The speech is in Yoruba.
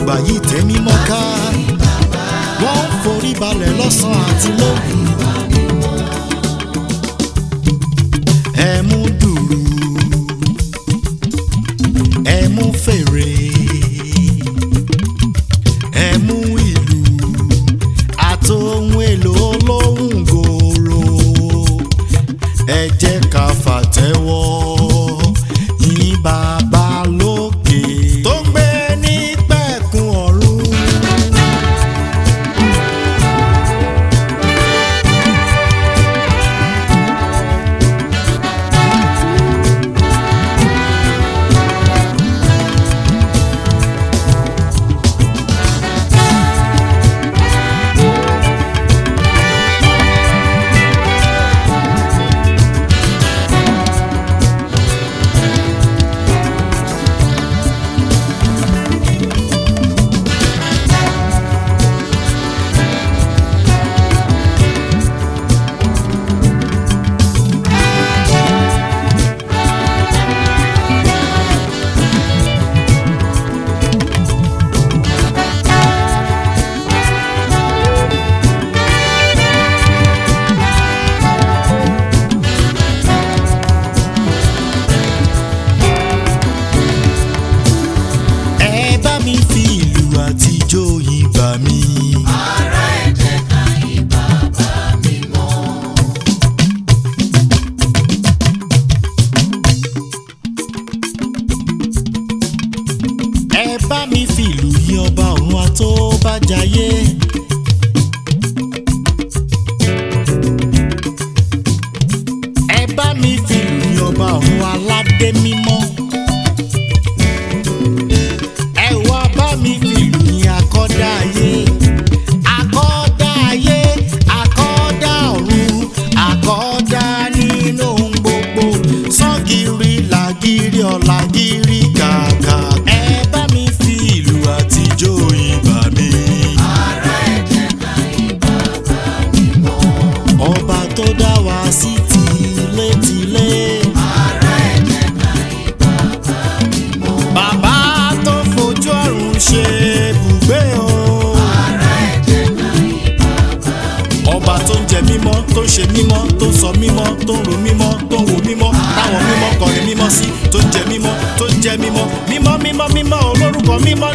àgbà yìí tẹ́ mímọ́ ká wọ́n ń forí balẹ̀ lọ́sàn-án àti lóru. ẹ mú dùrù ẹ mú fèrè ẹ mú ìlù àtohun èlò olóhùn gòrò ẹ jẹ́ ká fàtẹ́wọ́ yìn bàbá lókè tó ń gbé ní pẹ̀kun ọ̀run. Bá mi fi ìlú yìn ọba ọ̀run àtóbájayé. Ẹ bá mi fi ìlú yìn ọba ọ̀run aládé mímọ́. Ẹ wá bá mi fi ìlú yìn akọ́dá ayé. Akọ́dá ayé, akọ́dá ọ̀run, akọ́dá nínú ohun gbogbo. Sọ́gìrì làgìrì ọ̀làgìrì kàkà. Tó dá wa sí tìlétìlé. Ará ẹ̀jẹ̀ ká yìn bàbá mímọ́. Bàbá tó fojú ọ̀run ṣe bùgbé o. Ará ẹ̀jẹ̀ ká yìn bàbá mímọ́. Ọba tó ń jẹ mímọ́, tó ń ṣe mímọ́, tó ń sọ mímọ́, tó ń ro mímọ́, tó ń wo mímọ́, táwọn mímọ́ kọrin mímọ́ sí, tó ń jẹ mímọ́, tó ń jẹ mímọ́, mímọ́ mímọ́ mímọ́ olórúkọ mímọ́